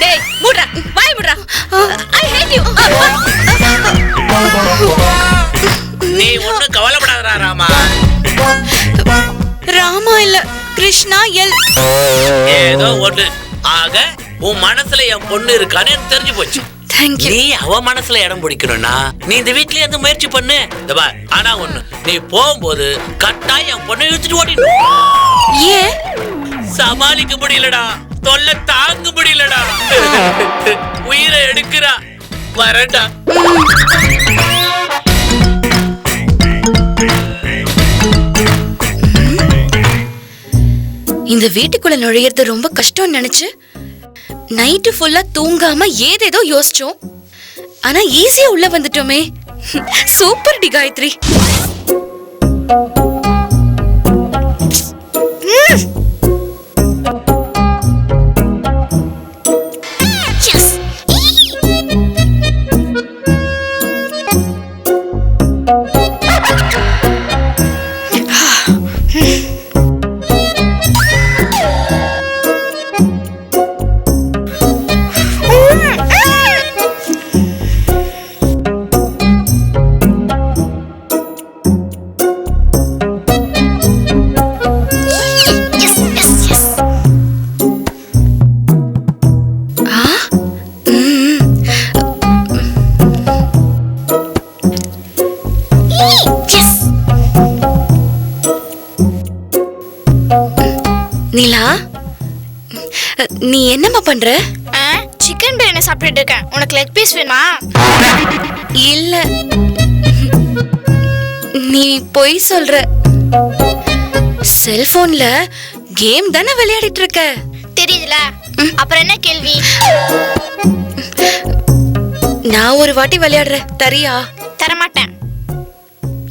டேய் மூடுடா வாய் மூடுடா. I hate you. நீ ஒண்ணு கவலைப்படாதடா ராமா. ராமா இல்ல கிருஷ்ணா எல். ஏதோ ஒண்ணு. ஆக உன் மனசுல என் பொண்ணு இருக்கான்னு எனக்கு தெரிஞ்சு போச்சு. Thank you. நீ அவ மனசுல இடம் பிடிக்கணும்னா நீ இந்த வீட்லயே இருந்து முயற்சி பண்ணு. ஆனா ஒண்ணு, நீ போகும்போது கட்டாயம் என் பொண்ணை இழுத்துட்டு ஓடிடணும். ஏன்? சமாளிக்க முடியலடா, தொல்லை தாங்க முடியலடா. உயிரை எடுக்கிறா. வரடா. இந்த வீட்டுக்குள்ள நுழையிறது ரொம்ப கஷ்டம்னு நினைச்சு நைட்டு ஃபுல்லா தூங்காம ஏதேதோ யோசிச்சோம். ஆனா ஈஸியா உள்ள வந்துட்டோமே. சூப்பர் டி காயத்ரி. நீலா, நீ என்னம்மா பண்ற? சிக்கன் பிரியாணி சாப்பிட்டுட்டு இருக்கேன். உனக்கு லெக் பீஸ் வேணுமா? இல்ல, நீ பொய் சொல்ற. செல்போன்ல கேம் தானே விளையாடிட்டு இருக்க. தெரியுதுல, அப்புறம் என்ன கேள்வி? நான் ஒரு வாட்டி விளையாடுறேன், தரியா? தரமாட்டேன்.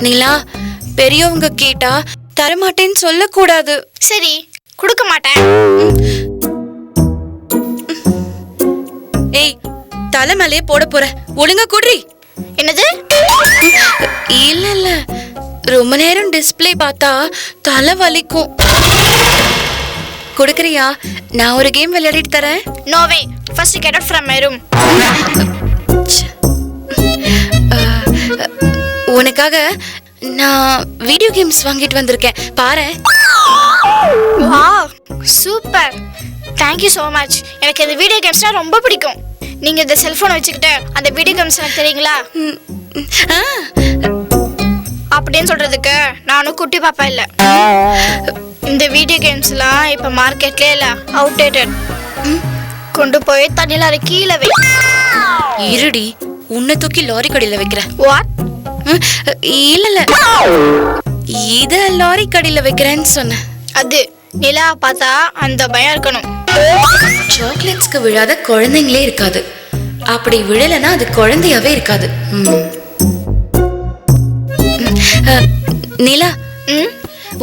நீலா, பெரியவங்க கேட்டா தரமாட்டேன்னு சொல்லக்கூடாது. சரி, கொடுக்க மாட்டேன். ஏய், தலை மேலே போட போற, ஒழுங்கா குடுறி. என்னது? இல்ல இல்ல, ரொம்ப நேரம் டிஸ்பிளே பார்த்தா தலை வலிக்கும். கொடுக்கறியா? நான் ஒரு கேம் விளையாடிட்டு தரேன். No way, first get out from my room. உனக்காக நான் வீடியோ கேம்ஸ் வாங்கிட்டு வந்திருக்கேன், பாரு. Wow, super. Thank you so much. எனக்கு இந்த வீடியோ கேம்ஸ்னா ரொம்ப பிடிக்கும். நீங்க இந்த செல்போனை வச்சுக்கிட்டு அந்த வீடியோ கேம்ஸ் எனக்கு தெரியுங்களா? அப்படின்னு சொல்றதுக்கு நானும் குட்டி பாப்பா இல்ல. இந்த வீடியோ கேம்ஸ்லாம் இப்ப மார்க்கெட்லயே இல்ல, அவுட்டேட்டட். கொண்டு போய் தண்ணில கீழே வை. இருடி, உன்னை தூக்கி லாரி கடையில வைக்கிறேன். வாட்? இல்ல இல்ல, இத லாரி கடையில வைக்கிறேன்னு சொன்னேன். அது நிலா பார்த்தா அந்த பயம் இருக்கணும். சாக்லேட்ஸ்க்கு விழாத குழந்தைங்களே இருக்காது. அப்படி விழலைன்னா அது குழந்தையாவே இருக்காது. நிலா,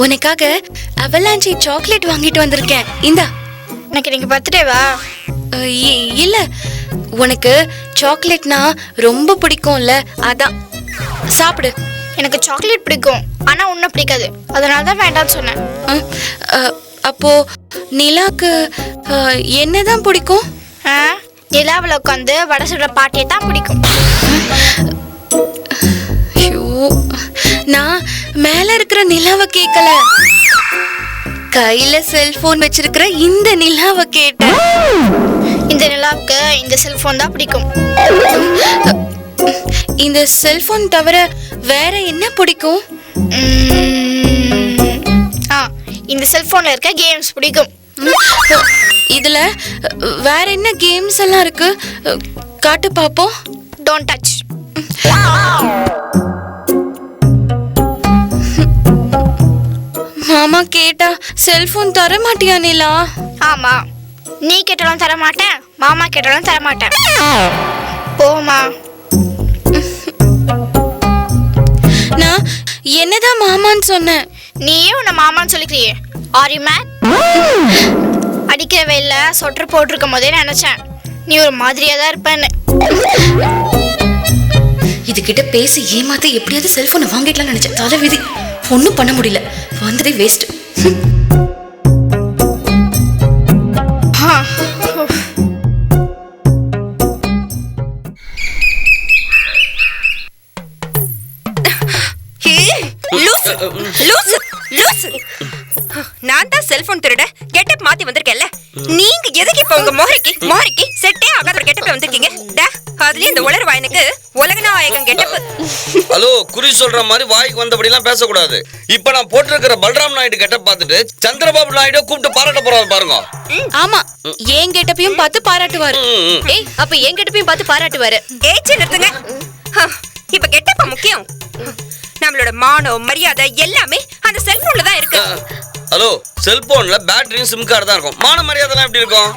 உனக்காக அவலாஞ்சி சாக்லேட் வாங்கிட்டு வந்திருக்கேன், இந்தா. எனக்கு நீங்க பர்த்டேவா? இல்ல, உனக்கு சாக்லேட்னா ரொம்ப பிடிக்கும்ல, அதான். சாப்பிடு. எனக்கு சாக்லேட் பிடிக்கும், ஆனா உன்ன பிடிக்காது, அதனால தான் வேண்டாம்னு சொன்னேன். அப்போ நிலாக்கு என்னதான் பிடிக்கும்? நிலாவில் உட்காந்து வடை சுடுற பாட்டியை தான் பிடிக்கும். நான் மேல இருக்கிற நிலாவை கேட்கல, கையில செல்போன் வச்சிருக்கிற இந்த நிலாவை கேட்டேன். இந்த நிலாவுக்கு இந்த செல்போன் தான் பிடிக்கும். இந்த செல்போன் தவிர வேற என்ன பிடிக்கும்? இந்த செல்போன்ல இருக்க கேம்ஸ் பிடிக்கும். இதுல வேற என்ன கேம்ஸ் எல்லாம் இருக்கு? காட்டு பாப்போம். Don't touch. மாமா கேட்டா செல்போன் தர மாட்டியா நிலா? ஆமா, நீ கேட்டாலும் தர மாட்டேன், மாமா கேட்டாலும் தர மாட்டேன். போமா. நான் என்னதான் மாமான்னு சொன்னேன். நீயே உன்னை மாமான்னு சொல்லிக்கிறியே. Are you mat? அடிக்கிற வெயில்ல சொட்டர் போட்டிருக்கும் போதே நினைச்சேன் நீ ஒரு மாதிரியா தான் இருப்பேன்னு. இதுகிட்ட பேசி ஏமாத்த எப்படியாவது செல்போனை வாங்கிடலாம்னு நினைச்சேன். தலைவிதி, ஒன்றும் பண்ண முடியல, வந்ததே வேஸ்ட். தான் செல்போன் திருட கெட்டப் மாத்தி வந்திருக்கேன்ல. நீங்க எதுக்கு இப்ப உங்க மோரிக்கு செட்டே ஆகாத ஒரு கெட்டப்ல வந்திருக்கீங்க? அதுலயும் இந்த உலர் வாயனுக்கு உலகநாயகன் கெட்டப். ஹலோ, குறி சொல்ற மாதிரி வாய்க்கு வந்தபடி எல்லாம் பேசக்கூடாது. இப்ப நான் போட்டிருக்கிற பல்ராம் நாயுடு கெட்டப் பார்த்துட்டு சந்திரபாபு நாயுடு கூப்பிட்டு பாராட்ட போறாரு பாருங்க. ஆமா, ஏன் கெட்டப்பையும் பார்த்து பாராட்டுவாரு. ஏய், அப்ப என் கிட்டப்பையும் பார்த்து பாராட்டுவாரு. ஏச்சி நிறுத்துங்க. இப்ப கெட்டப்ப முக்கியம். நம்மளோட மானம் மரியாதை எல்லாமே அந்த செல்போன்ல தான் இருக்கு. ஹலோ, செல்போன்ல பேட்டரியும் சிம் கார்டு தான் இருக்கும். மான மரியாதை எப்படி இருக்கும்?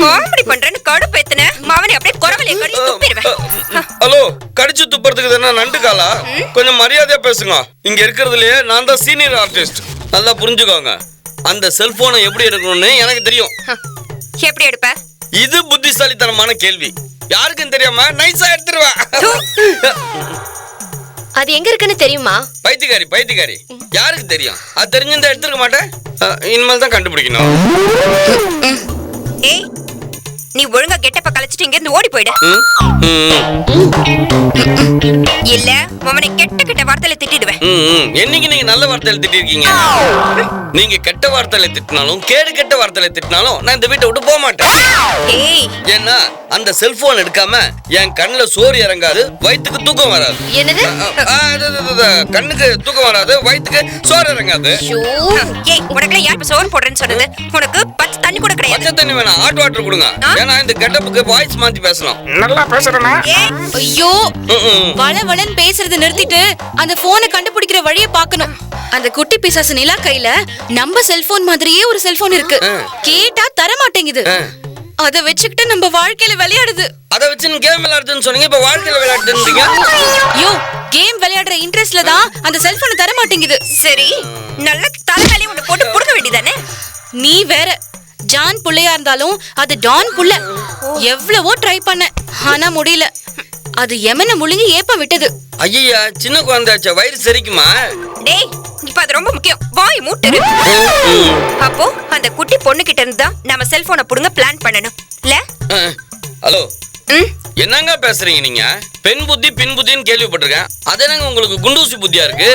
காமெடி பண்றேன்னு கடுப்பேத்துன மாவனை அப்படியே குரவலைய கடிச்சு துப்பிடுவேன். ஹலோ, கடிச்சு துப்புறதுக்கு தானே நண்டு காலா? கொஞ்சம் மரியாதையா பேசுங்க. இங்க இருக்கிறதுலயே நான் தான் சீனியர் ஆர்டிஸ்ட். நல்லா புரிஞ்சுக்கோங்க. அந்த செல்போனை எப்படி எடுக்கணும்னு எனக்கு தெரியும். எப்படி எடுப்ப? இது புத்திசாலித்தனமான கேள்வி. யாருக்கும் தெரியாம நைஸா எடுத்துருவேன். அது எங்க இருக்குன்னு தெரியுமா? பைத்தியக்காரி யாருக்கு தெரியும்? அது தெரிஞ்சிருந்தா எடுத்துருக்க மாட்டேன். இனிமேல் தான் கண்டுபிடிக்கணும். ஏய், நீ ஒழுங்கா கெட்டப்ப கலைச்சிட்டு இங்க இருந்து ஓடி போயிடு. இல்ல உன்னை கெட்ட வார்த்தையில திட்டிடுவேன். என்னைக்கு நீங்க நல்ல வார்த்தையில திட்டிருக்கீங்க? நீங்க கெட்ட வார்த்தையில திட்டினாலும் கெட்ட வார்த்தையில திட்டினாலும் நான் இந்த வீட்டை விட்டு போக மாட்டேன். ஏய், ஏன்னா அந்த செல்போன் எடுக்காம என் கண்ணுல சோறு இறங்காது, வயிற்றுக்கு தூக்கம் வராது. என்னது? கண்ணுக்கு தூக்கம் வராது, வயிற்றுக்கு சோறு இறங்காது. ஏய், உனக்கு யார் சோறு போடுறேன்னு சொன்னது? உனக்கு பச்சை தண்ணி கூட கிடையாது. பச்சை தண்ணி வேணாம், ஹாட் வாட்டர் கொடுங்க. ஏன்னா இந்த கெட்டப்புக்கு வாய்ஸ் மாத்தி பேசணும். நல்லா பேசுறேனா? ஐயோ, வளவளன்னு பேசுறத நிறுத்திட்டு அந்த போனை கண்டுபிடிக்கிற வழியை பார்க்கணும். அந்த குட்டி பிசாசு நிலா கையில நம்ம செல்போன் மாதிரியே ஒரு செல்போன் இருக்கு. கேட்டா தர மாட்டேங்குது. அத வச்சுக்கிட்டு நம்ம வாழ்க்கையில விளையாடுது. அத வச்சு நீ கேம் விளையாடுதுன்னு சொன்னீங்க, இப்ப வாழ்க்கையில விளையாடுறீங்க. யோ, கேம் விளையாடுற இன்ட்ரெஸ்ட்ல தான் அந்த செல்போனை தர மாட்டேங்குது. சரி, நல்ல தலைமையில உன்னை போட்டு புடுங்க வேண்டியதானே? நீ வேற. ஜான் புள்ளையா இருந்தாலும் அது டான் புள்ள. எவ்வளவோ ட்ரை பண்ண, ஆனா முடியல. அது எமன முழுங்கி ஏப்ப விட்டது. ஐயா, சின்ன குழந்தையாச்சா, வயிறு சரிக்குமா? டேய், இப்ப அது ரொம்ப முக்கியம். வாய் மூட்டுரு. அப்போ அந்த குட்டி பொண்ணு கிட்ட இருந்து தான் நம்ம செல்போனை புடுங்க பிளான் பண்ணணும் இல்ல? ஹலோ, என்னங்க பேசுறீங்க நீங்க? பெண் புத்தி பின் புத்தின்னு கேள்விப்பட்டிருக்கேன். அது என்னங்க உங்களுக்கு குண்டூசி புத்தியா இருக்கு?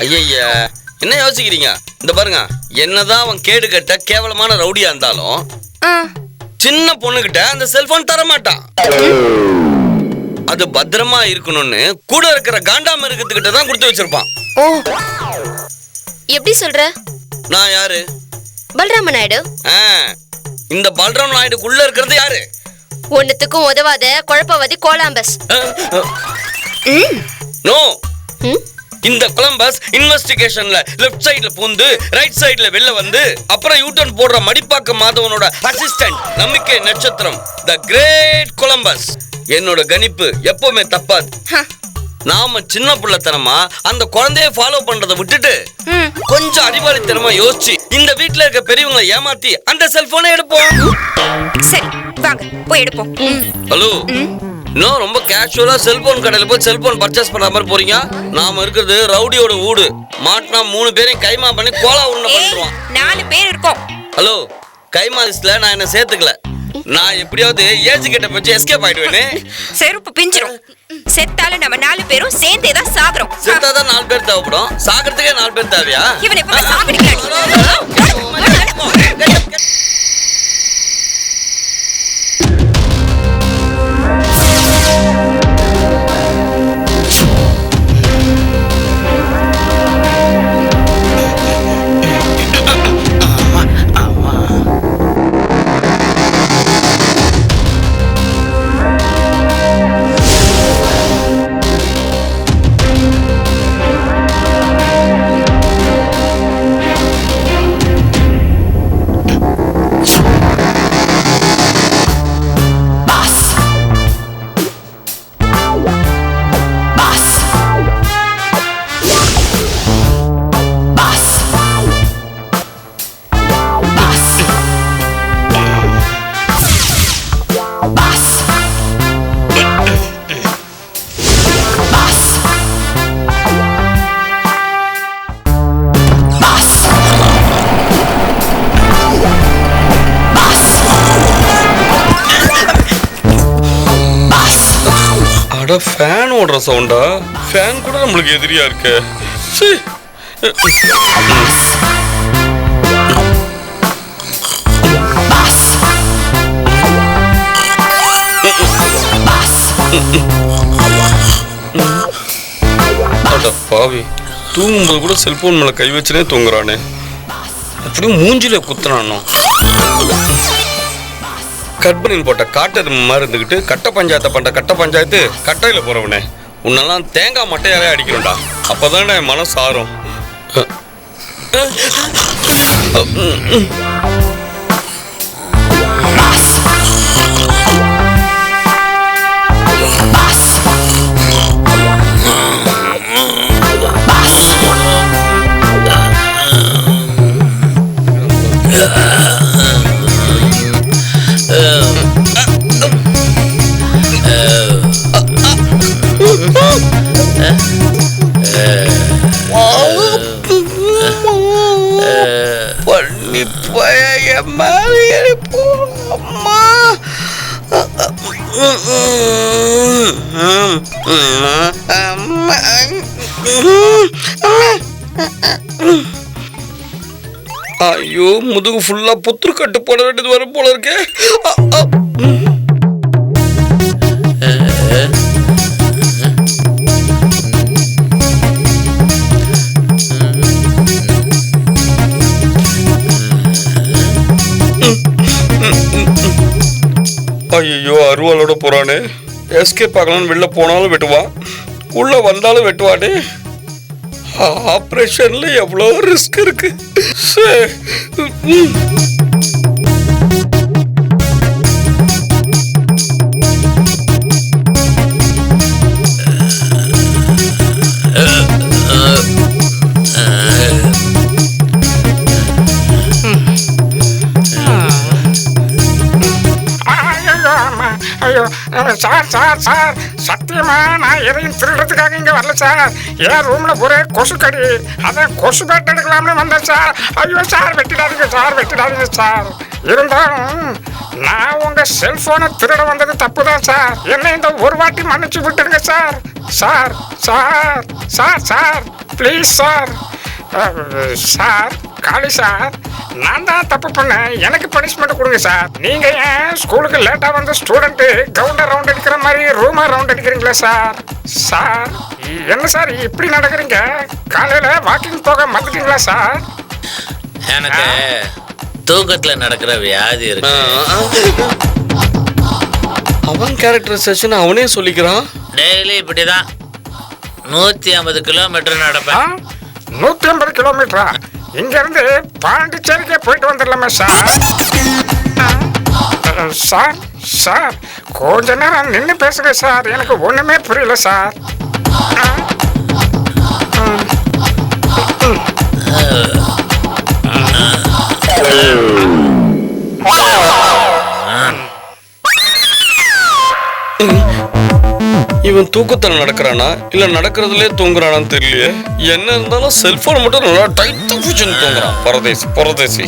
ஐயா, என்ன யோசிக்கிறீங்க? இந்த பாருங்க, என்னதான் அவன் கேடு கட்ட கேவலமான ரவுடியா இருந்தாலும் சின்ன பொண்ணுகிட்ட அந்த செல்போன் தர மாட்டான். அது பத்திரமா இருக்கணும்னு கூட இருக்கிற காண்டாம இருக்கிறதுக்கிட்ட தான் கொடுத்து வச்சிருப்பான். ஓ, எப்படி சொல்ற? நான் யாரு? பல்ராம நாயுடு. இந்த பல்ராம் நாயுடுக்குள்ள இருக்கிறது யாரு? ஒண்ணுத்துக்கும் உதவாத குழப்பவாதி கோலாம்பஸ். நோ, இந்த கொலம்பஸ் இன்வெஸ்டிகேஷன்ல லெஃப்ட் சைடுல பூந்து ரைட் சைடுல வெளில வந்து அப்புறம் யூட்டர்ன் போடுற மடிப்பாக்க மாதவனோட அசிஸ்டன்ட், நம்பிக்கை நட்சத்திரம், தி கிரேட் கொலம்பஸ். என்னோட கணிப்பு எப்பவுமே தப்பாது. நாம சின்ன புள்ளத்தனமா அந்த குழந்தைய ஃபாலோ பண்றதை விட்டுட்டு கொஞ்சம் அறிவாளித்தனமா யோசிச்சு இந்த வீட்டுல இருக்க பெரியவங்களை ஏமாத்தி அந்த செல்போனை எடுப்போம். சரி, வாங்க போய் எடுப்போம். ஹலோ, இன்னும் ரொம்ப கேஷுவலா செல்போன் கடையில போய் செல்போன் பர்ச்சேஸ் பண்ற மாதிரி போறீங்க. நாம இருக்கிறது ரவுடியோட ஊடு. மாட்டினா 3 பேரையும் கைமா பண்ணி கோலா உருண்டை பண்ணிடுவான். 4 பேர் இருக்கோம். ஹலோ, கைமா லிஸ்ட்ல நான் என்ன சேர்த்துக்கல. நான் எப்படியாவது ஏஜ் கிட்ட வச்சு எஸ்கேப் ஆயிடுவேனே. செருப்பு பிஞ்சிரும். செத்தாலும் நம்ம 4 பேரும் சேர்ந்தே தான் சாகுறோம். செத்தாதான் 4 பேர் தேவைப்படும். சாகிறதுக்கே 4 பேர் தேவையா? இவன் எப்ப சாகடிக்கிறான்? ஃபேன் ஓடுற சவுண்டா? ஃபேன் கூட நம்மளுக்கு எதிரியா இருக்கு. பாவி, தூங்கும்போது கூட செல்போன் மேல கை வச்சுனே தூங்குறானே. அப்படியும் மூஞ்சில குத்துறானோ. கர்ப்பனின் போட்ட காட்டு மாதிரி இருந்துக்கிட்டு கட்ட பஞ்சாயத்தை பண்ற கட்ட பஞ்சாயத்து கட்டையில போறவனே. உன்னெல்லாம் தேங்காய் மட்டையாலே அடிக்கணும்டா. அப்பதானே என் மனசு ஆறும். பண்ணி போய மாதிரி அம்மா. ஐயோ, முதுகு ஃபுல்லா புத்துரு கட்டு போட வேண்டியது வரும் போல இருக்கு. ஐயோ, அருவாளோட போறானே. எஸ்கேப் ஆகலான்னு வெளில போனாலும் வெட்டுவான், உள்ள வந்தாலும் வெட்டுவானே. ஆப்ரேஷன்ல எவ்வளோ ரிஸ்க் இருக்கு. ஐயோ சார் சார் சார், சத்தியமா நான் எதையும் திருடுறதுக்காக இங்க வரல சார். என் ரூம்ல ஒரே கொசு கடி, அதான் கொசு பேட் எடுக்கலாம்னு வந்தேன் சார். ஐயோ சார், வெட்டிடாதீங்க சார், வெட்டிடாதீங்க சார். இருந்தாலும் நான் உங்க செல்போனை திருட வந்தது தப்பு தான் சார். என்ன இந்த ஒரு வாட்டி மன்னிச்சு விட்டுருங்க sir. Sir sir sir sir please sir. Sir Kali sir, நான் தான் தப்பு பண்ணேன், எனக்கு பனிஷ்மெண்ட் கொடுங்க சார். நீங்க ஏன் ஸ்கூலுக்கு லேட்டா வந்த ஸ்டூடெண்ட் கிரவுண்ட ரவுண்ட் அடிக்கிற மாதிரி ரூமா ரவுண்ட் அடிக்கிறீங்களா சார்? சார் என்ன சார் இப்படி நடக்கிறீங்க? காலையில வாக்கிங் போக மறந்துட்டீங்களா சார்? எனக்கு தூக்கத்துல நடக்கிற வியாதி இருக்கு. அவன் கேரக்டரைசேஷன் அவனே சொல்லிக்கிறான். டெய்லி இப்படிதான் 150 கிலோமீட்டர் நடப்பேன். 150 கிலோமீட்டரா? இங்க இருந்து பாண்டிச்சேரிக்கே போயிட்டு வந்துடலாமே சார். சார் சார் கொஞ்ச நேரம் நின்று பேசுங்க சார், எனக்கு ஒண்ணுமே புரியல சார். இவன் தூக்கத்தில் நடக்கிறானா இல்ல நடக்கிறதுலே தூங்குறானான்னு தெரியலையே. என்ன இருந்தாலும் செல்போன் மட்டும் நல்லா டைட்டா பிடிச்சுன்னு தூங்குறான். பரதேசி பரதேசி.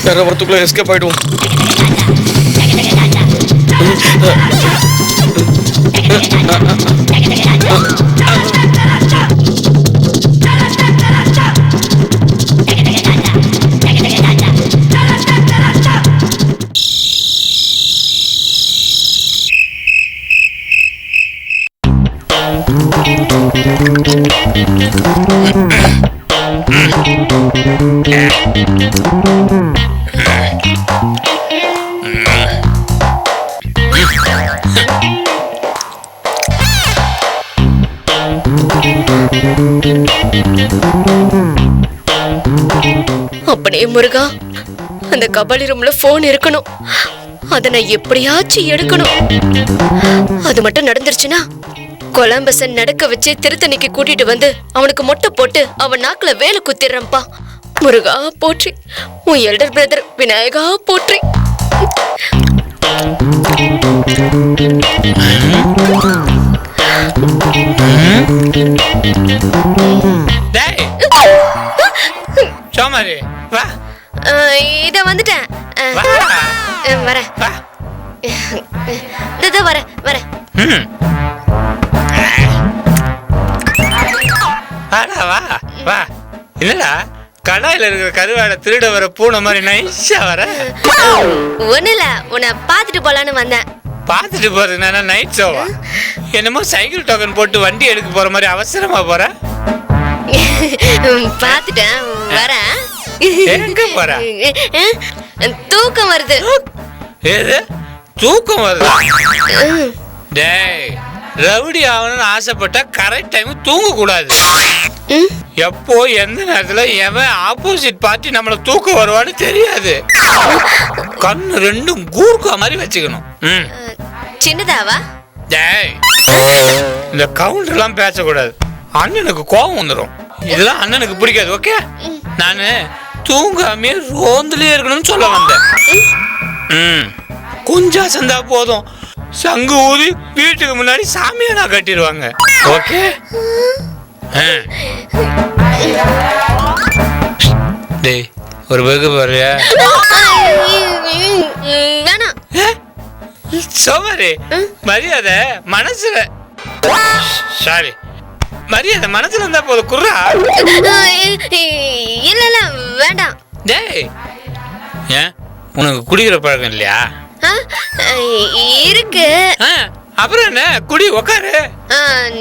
வேற வரத்துக்குள்ள எஸ்கேப் ஆயிடும். அப்படியே முருகா, அந்த கபாலி ரூம்ல போன் இருக்கணும். அத நான் எப்படியாச்சும் எடுக்கணும். அது மட்டும் நடந்துருச்சுன்னா கொலம்பஸ நடக்க வச்சு திருத்தணிக்கு கூட்டிட்டு வந்து அவனுக்கு மொட்டை போட்டு அவன் நாக்குல வேலை குத்திடுறப்பா. முருகா போற்றி, உன் எல்டர் பிரதர் விநாயகா போற்றி. சோமாரி வா. இத வந்துட்டேன். வரேன் வரேன் வரேன். வா வா. என்னடா கடாயில இருக்கிற கருவாடை திருட வர பூனை மாதிரி நைஸா வர. ஒண்ணு இல்ல, உன்னை பாத்துட்டு போலான்னு வந்தேன். பாத்துட்டு போறது நைட் ஷோவா? என்னமோ சைக்கிள் டோக்கன் போட்டு வண்டி எடுக்க போற மாதிரி அவசரமா போற. பாத்துட்டேன், வரேன். எங்க போற? தூக்கம் வருது. ஏது தூக்கம் வருது? டேய், ரவுடி ஆகணும்னு ஆசைப்பட்டா கரெக்ட் டைம் தூங்க கூடாது. எப்போ எந்த நேரத்துல எவன் ஆப்போசிட் பார்ட்டி நம்மள தூக்க வருவான்னு தெரியாது. கண்ணு ரெண்டும் கூர்க்கா மாதிரி வச்சுக்கணும். சின்னதாவா? டேய், இந்த கவுண்டர் எல்லாம் பேசக்கூடாது. அண்ணனுக்கு கோபம் வந்துடும். இதெல்லாம் அண்ணனுக்கு பிடிக்காது. ஓகே, நானு தூங்காமே ரோந்துலயே இருக்கணும்னு சொல்ல வந்தேன். கொஞ்சம் சந்தா போதும், சங்கு ஊதி வீட்டுக்கு முன்னாடி சாமியானா கட்டிடுவாங்க. ஓகே, டேய் ஒரு பேக்கு பாருயா. வேணாம். சோமாரி, மரியாதை மனசுல, சாரி, மரியாதை மனசுல இருந்தா போதும். குர்ரா. இல்ல இல்ல வேண்டாம். டேய், ஏன் உனக்கு குடிக்கிற பழக்கம் இல்லையா? இருக்கு. அப்புறம் என்ன, குடி, உக்காரு.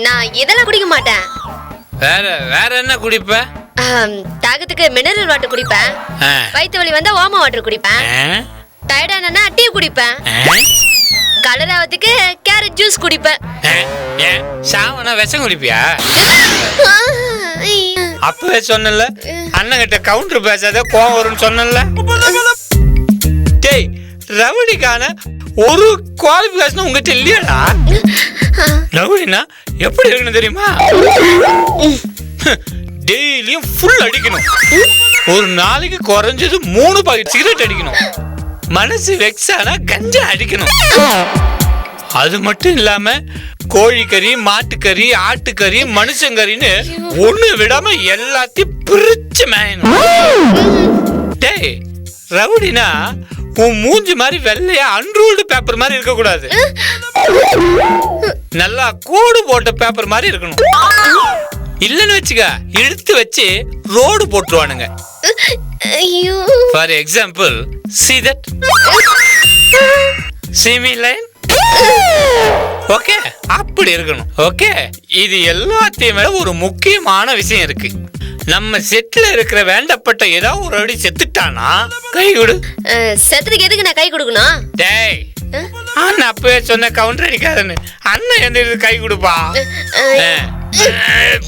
நான் இதெல்லாம் குடிக்க மாட்டேன். வேற என்ன குடிப்ப? தாகத்துக்கு மினரல் வாட்டர் குடிப்பேன். வயிற்று வலி வந்தா ஓம வாட்டர் குடிப்பேன். டயர்டானா டீ குடிப்பேன். கலராவதுக்கு கேரட் ஜூஸ் குடிப்பேன். சாவனா விஷம் குடிப்பியா? அப்பவே சொன்னல அண்ணன் கிட்ட கவுண்டர் பேசாத கோவம் வரும்னு சொன்னல. டேய், ரவுடிக்கான ஒரு குவாலிஃபிகேஷன் உங்ககிட்ட இல்லையாடா? ரவுடினா எப்படி இருக்கணும் தெரியுமா? டெய்லியும் ஃபுல் அடிக்கணும். ஒரு நாளைக்கு குறைஞ்சது 3 பாக்கெட் சிகரெட் அடிக்கணும். மனசு வெக்ஸானா கஞ்சா அடிக்கணும். அது மட்டும் இல்லாம கோழிக்கறி, மாட்டுக்கறி, ஆட்டுக்கறி, மனுஷங்கறின்னு ஒண்ணு விடாம எல்லாத்தையும் பிரிச்சு மேயணும். டேய், ரவுடினா உன் மூஞ்சி மாதிரி வெள்ளையா அன்ரூல்டு பேப்பர் மாதிரி இருக்க கூடாது. நல்லா கோடு போட்ட பேப்பர் மாதிரி இருக்கணும். இல்லன்னு வச்சுக்க, இழுத்து வச்சு ரோடு போட்டுருவானுங்க. For example, see that? See me line? Okay, அப்படி இருக்கணும். ஓகே, இது எல்லாத்தையும் விட ஒரு முக்கியமான விஷயம் இருக்கு. நம்ம செட்ல இருக்கிற வேண்டப்பட்ட ஏதாவது ஒரு அடி செத்துட்டானா கை கொடு. செத்துக்கு எதுக்கு நான் கை கொடுக்கணும்? டேய், அண்ணன் அப்பவே சொன்ன கவுண்டர் அடிக்காதுன்னு. அண்ணன் எந்த கை கொடுப்பா?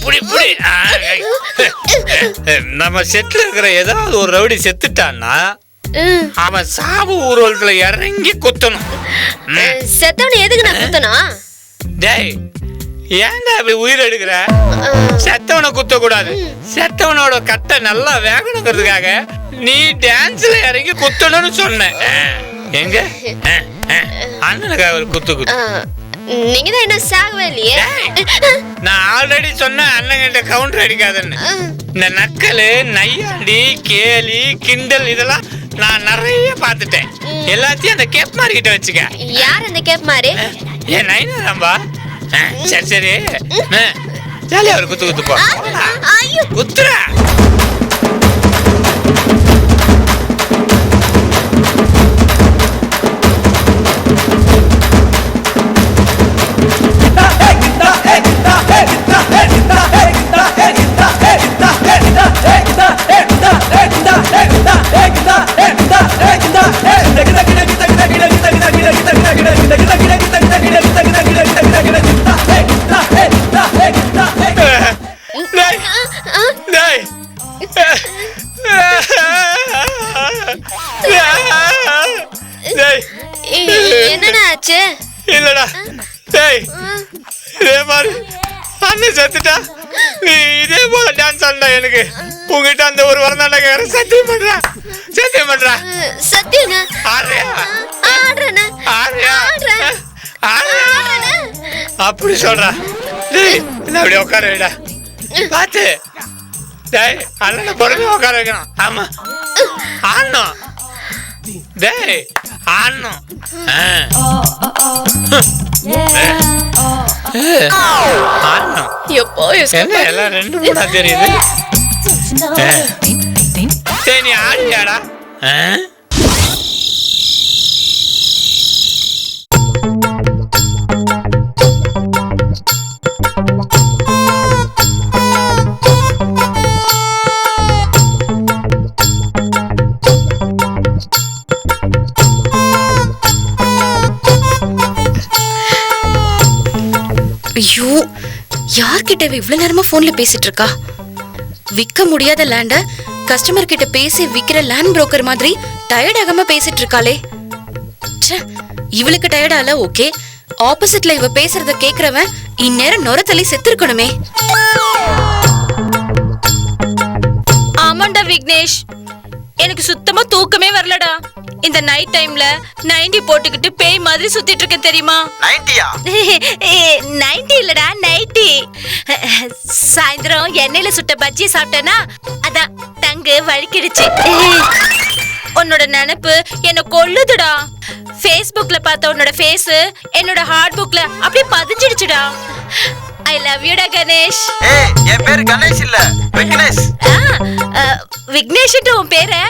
புடி புடி. நம்ம செட்ல இருக்கிற ஏதாவது ஒரு ரவுடி செத்துட்டான்னா அவன் சாவு ஊர்வலத்துல இறங்கி குத்தணும். செத்தவனை எதுக்கு நான் குத்தணும்? டேய், ஏன்டா அப்படி உயிர் எடுக்கிற? செத்தவனை குத்த கூடாது. செத்தவனோட கட்டை நல்லா வேகணுங்கிறதுக்காக நீ டான்ஸ்ல இறங்கி குத்தணும்னு சொன்ன. எங்க அண்ணனுக்காக ஒரு குத்து குத்து. நீங்க தான் என்ன சாகவே இல்லையே. நான் ஆல்ரெடி சொன்னேன் அண்ணன் கிட்ட கவுண்டர் அடிக்காதுன்னு. இந்த நக்கலு, நையாண்டி, கேலி, கிண்டல் இதெல்லாம் நான் நிறைய பார்த்துட்டேன். எல்லாத்தையும் அந்த கேப் மாரி கிட்ட வச்சுக்க. யார் அந்த கேப் மாரி? ஏன் நைனாதாம்பா. சரி சரி, ஜாலியா ஒரு குத்து குத்து போ. குத்துற. என்னடா ஆச்சு? இல்லடா, டேய், இதே மாதிரி அண்ணன் செத்துட்டா நீ இதே போல டான்ஸ் ஆடா. எனக்கு உங்ககிட்ட அந்த ஒரு வாரம் தான் கேக்குறேன். சத்தியம் பண்றா, சத்தியம் பண்றா. சத்தியங்க. ஆடுறியா? ஆடுறேனே. ஆடுறியா? அப்படி சொல்றா. டேய், அப்படியே உட்கார வைடா. பாத்து, டேய், அண்ணனை பொறுமையா உட்கார வைக்கணும். ஆமா, ஆடணும். டேய், ஆடணும். ஆடணும். எப்போ என்ன எல்லாம் ரெண்டு மூணா தெரியுது? சரி நீ ஆடியாடா. ஐயோ, யார்கிட்ட இவ இவ்வளவு நேரமா போன்ல பேசிட்டு இருக்கா? விற்க முடியாத லேண்ட கஸ்டமர் கிட்ட பேசி விக்கிற லேண்ட் புரோக்கர் மாதிரி டயர்ட் ஆகாம பேசிட்டு இருக்காளே. ச்சே, இவளுக்கு டயர்டால ஓகே, ஆப்போசிட்ல இவ பேசுறத கேக்குறவன் இந்நேரம் நொர தள்ளி செத்து இருக்கணுமே. ஆமாண்டா விக்னேஷ், எனக்கு சுத்தமா தூக்கமே வரலடா. இந்த நைட் டைம்ல 90 போட்டுக்கிட்டு பேய் மாதிரி சுத்திட்டு இருக்கேன் தெரியுமா? 90யா? 90 இல்லடா, 90. சாயந்தரம் எண்ணெயில சுட்ட பஜ்ஜி சாப்பிட்டேனா அதான் தங்கு வழுக்கிடுச்சு. உன்னோட நினைப்பு என்ன கொல்லுதுடா. Facebookல பார்த்த உன்னோட ஃபேஸ் என்னோட ஹார்ட் புக்ல அப்படியே பதிஞ்சிடுச்சுடா. ஐ லவ் யூ டா கணேஷ். ஏய், என் பேரு கணேஷ் இல்ல, விக்னேஷ். விக்னேஷ்ட்டு உன் பேரை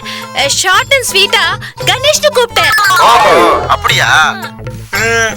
ஷார்ட் அண்ட் ஸ்வீட்டா கணேஷ்னு கூப்பிட்டேன். ஓ, அப்படியா? ம்.